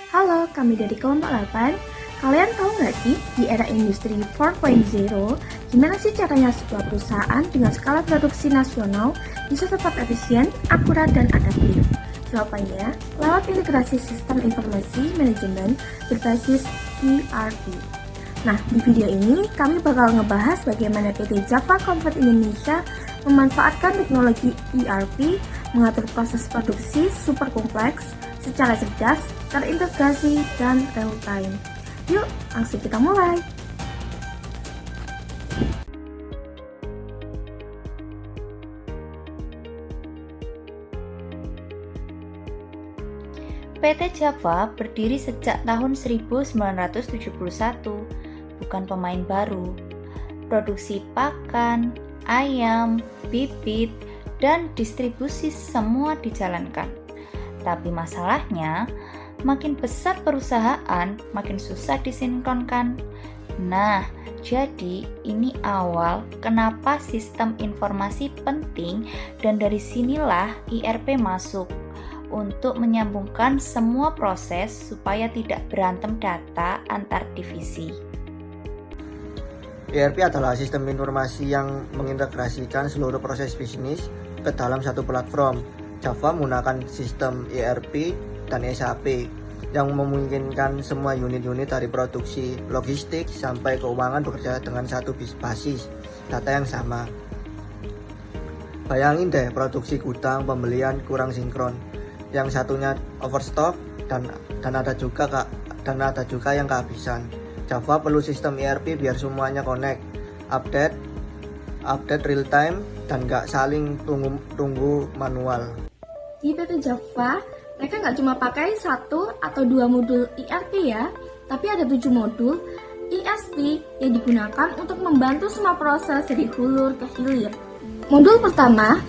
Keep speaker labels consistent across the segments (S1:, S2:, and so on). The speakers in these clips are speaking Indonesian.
S1: Halo, kami dari kelompok 8. Kalian tahu nggak sih, di era industri 4.0, gimana sih caranya sebuah perusahaan dengan skala produksi nasional bisa tetap efisien, akurat, dan adaptif? Jawabannya, lewat integrasi sistem informasi manajemen berbasis ERP. Nah, di video ini kami bakal ngebahas bagaimana PT Java Convert Indonesia memanfaatkan teknologi ERP mengatur proses produksi super kompleks secara cerdas, terintegrasi, dan real time. Yuk, langsung kita mulai.
S2: PT Java berdiri sejak tahun 1971, bukan pemain baru. Produksi pakan, ayam, bibit, dan distribusi semua dijalankan. Tapi masalahnya, makin besar perusahaan, makin susah disinkronkan. Nah, jadi ini awal kenapa sistem informasi penting dan dari sinilah ERP masuk untuk menyambungkan semua proses supaya tidak berantem data antar divisi.
S3: ERP adalah sistem informasi yang mengintegrasikan seluruh proses bisnis ke dalam satu platform. Java menggunakan sistem ERP dan SAP yang memungkinkan semua unit-unit dari produksi, logistik, sampai keuangan bekerja dengan satu basis data yang sama. Bayangin deh, produksi gudang, pembelian kurang sinkron, yang satunya overstock dan ada juga yang kehabisan. Java perlu sistem ERP biar semuanya connect, update real time, dan gak saling tunggu manual.
S1: Di PT Java, mereka nggak cuma pakai 1 atau 2 modul ERP ya, tapi ada 7 modul ESP yang digunakan untuk membantu semua proses dari hulu ke hilir. Modul pertama,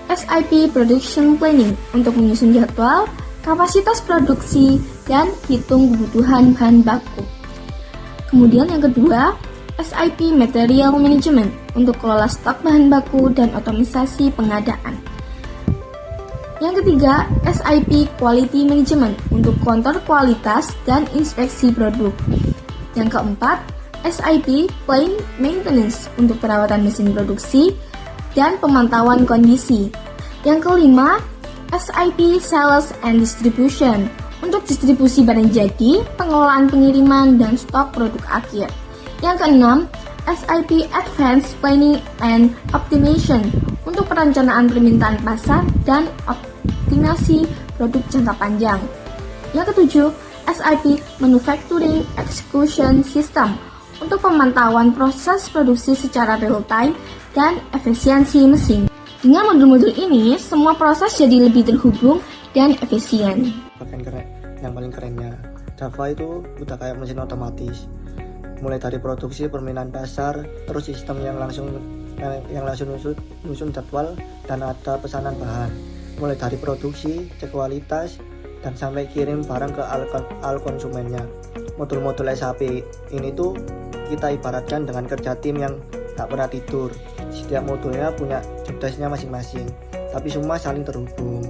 S1: SIP Production Planning untuk menyusun jadwal, kapasitas produksi, dan hitung kebutuhan bahan baku. Kemudian yang kedua, SIP Material Management untuk kelola stok bahan baku dan otomatisasi pengadaan. Yang ketiga, SIP Quality Management untuk kontrol kualitas dan inspeksi produk. Yang keempat, SIP Plant Maintenance untuk perawatan mesin produksi dan pemantauan kondisi. Yang kelima, SIP Sales and Distribution untuk distribusi barang jadi, pengelolaan pengiriman, dan stok produk akhir. Yang keenam, SIP Advanced Planning and Optimization untuk perencanaan permintaan pasar dan optimasi produk jangka panjang. Yang ketujuh, SIP Manufacturing Execution System untuk pemantauan proses produksi secara real time dan efisiensi mesin. Dengan modul-modul ini, semua proses jadi lebih terhubung dan efisien.
S3: Yang paling kerennya, Java itu udah kayak mesin otomatis. Mulai dari produksi, permainan pasar, terus sistem yang langsung nyusun jadwal, dan ada pesanan bahan. Mulai dari produksi, cek kualitas, dan sampai kirim barang ke al konsumennya. Modul-modul SAP ini tuh kita ibaratkan dengan kerja tim yang gak pernah tidur. Setiap modulnya punya jobdesknya masing-masing, tapi semua saling terhubung.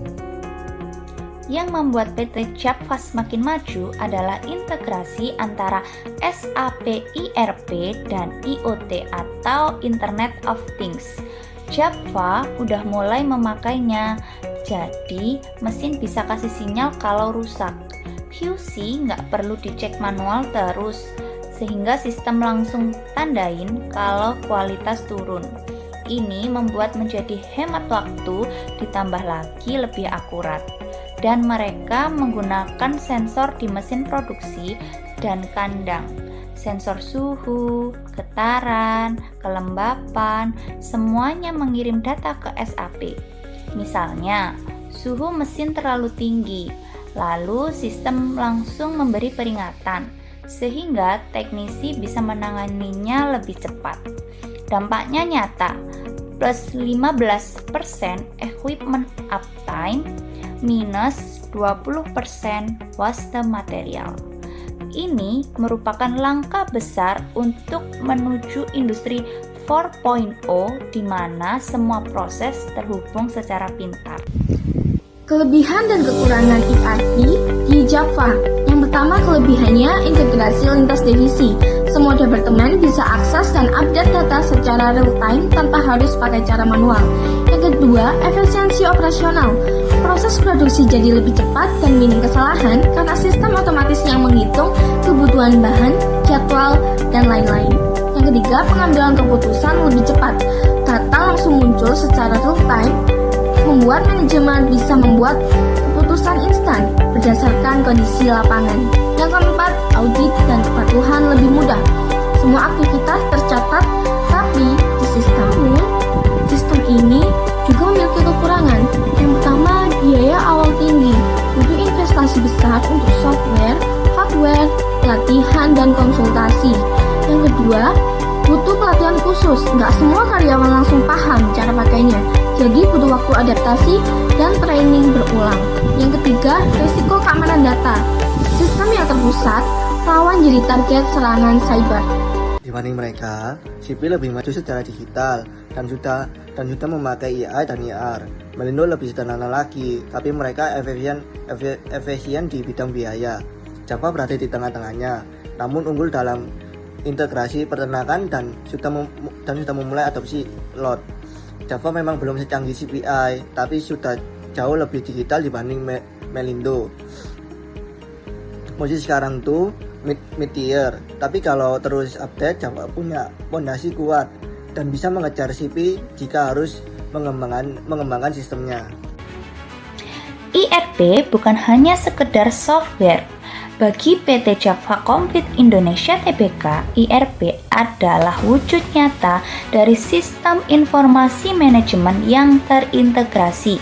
S2: Yang membuat PT Java semakin maju adalah integrasi antara SAP ERP dan IoT atau Internet of Things. Java udah mulai memakainya, jadi mesin bisa kasih sinyal kalau rusak. QC nggak perlu dicek manual terus, sehingga sistem langsung tandain kalau kualitas turun. Ini membuat menjadi hemat waktu, ditambah lagi lebih akurat. Dan mereka menggunakan sensor di mesin produksi dan kandang. Sensor suhu, getaran, kelembapan, semuanya mengirim data ke SAP. Misalnya, suhu mesin terlalu tinggi, lalu sistem langsung memberi peringatan, sehingga teknisi bisa menanganinya lebih cepat. Dampaknya nyata, plus 15% equipment uptime, minus 20% waste material. Ini merupakan langkah besar untuk menuju industri 4.0 di mana semua proses terhubung secara pintar.
S1: Kelebihan dan kekurangan ERP di Java Java. Yang pertama, kelebihannya integrasi lintas divisi. Semua departemen bisa akses dan update data secara real-time tanpa harus pakai cara manual. Yang kedua, efisiensi operasional. Proses produksi jadi lebih cepat dan minim kesalahan karena sistem otomatis yang menghitung kebutuhan bahan, jadwal, dan lain-lain. Yang ketiga, pengambilan keputusan lebih cepat. Data langsung muncul secara real-time, membuat manajemen bisa membuat keputusan instan berdasarkan kondisi lapangan. Yang keempat, audit dan kepatuhan lebih mudah. Semua aktivitas tercatat, tapi di sistem ini juga memiliki kekurangan. Yang pertama, biaya awal tinggi. Butuh investasi besar untuk software, hardware, pelatihan, dan konsultasi. Yang kedua, butuh pelatihan khusus. Nggak semua karyawan langsung paham cara pakainya. Jadi butuh waktu adaptasi dan training berulang. Yang ketiga, risiko keamanan data. Sistem yang terpusat rawan jadi target serangan cyber.
S3: Dibanding mereka, sipil lebih maju secara digital dan sudah memakai AI dan IR. Melindo lebih sederhana lagi, tapi mereka efisien di bidang biaya. Java berada di tengah-tengahnya, namun unggul dalam integrasi peternakan dan sudah memulai adopsi LOT. Java memang belum secanggih CPI, tapi sudah jauh lebih digital dibanding Melindo. Posisi sekarang tuh mid-tier, tapi kalau terus update, Java punya fondasi kuat dan bisa mengejar CP jika harus mengembangkan sistemnya.
S2: IRP bukan hanya sekedar software. Bagi PT Java Complete Indonesia Tbk, IRP adalah wujud nyata dari sistem informasi manajemen yang terintegrasi,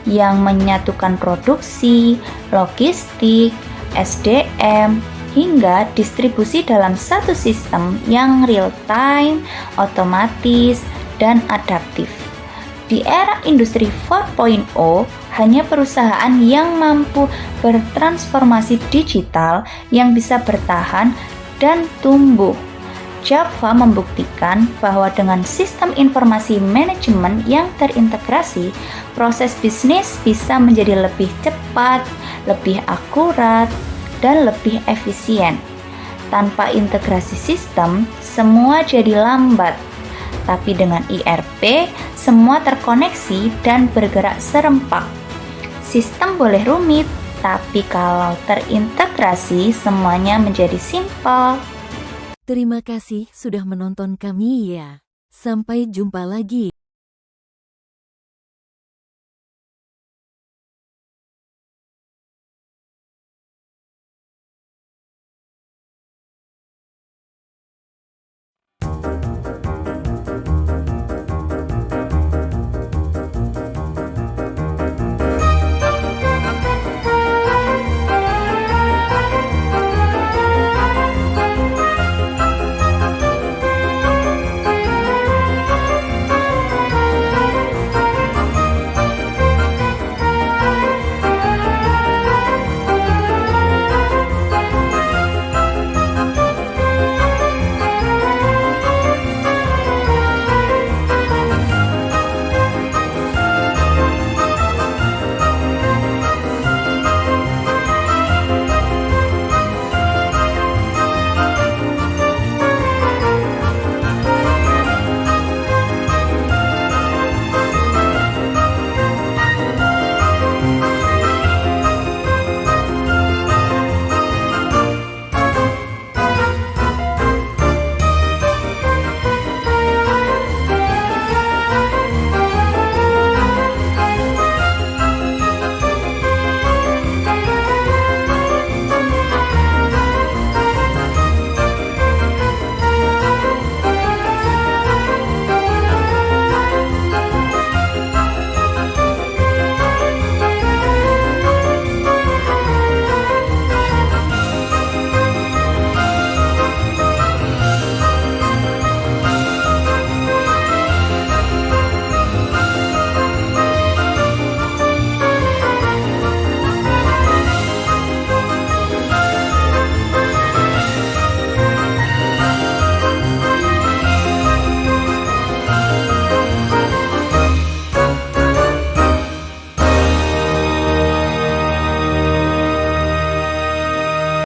S2: yang menyatukan produksi, logistik, SDM, hingga distribusi dalam satu sistem yang real-time, otomatis, dan adaptif. Di era industri 4.0, hanya perusahaan yang mampu bertransformasi digital yang bisa bertahan dan tumbuh. Java membuktikan bahwa dengan sistem informasi manajemen yang terintegrasi, proses bisnis bisa menjadi lebih cepat, lebih akurat, dan lebih efisien. Tanpa integrasi sistem, semua jadi lambat. Tapi dengan IRP, semua terkoneksi dan bergerak serempak. Sistem boleh rumit, tapi kalau terintegrasi, semuanya menjadi simpel.
S4: Terima kasih sudah menonton kami ya. Sampai jumpa lagi.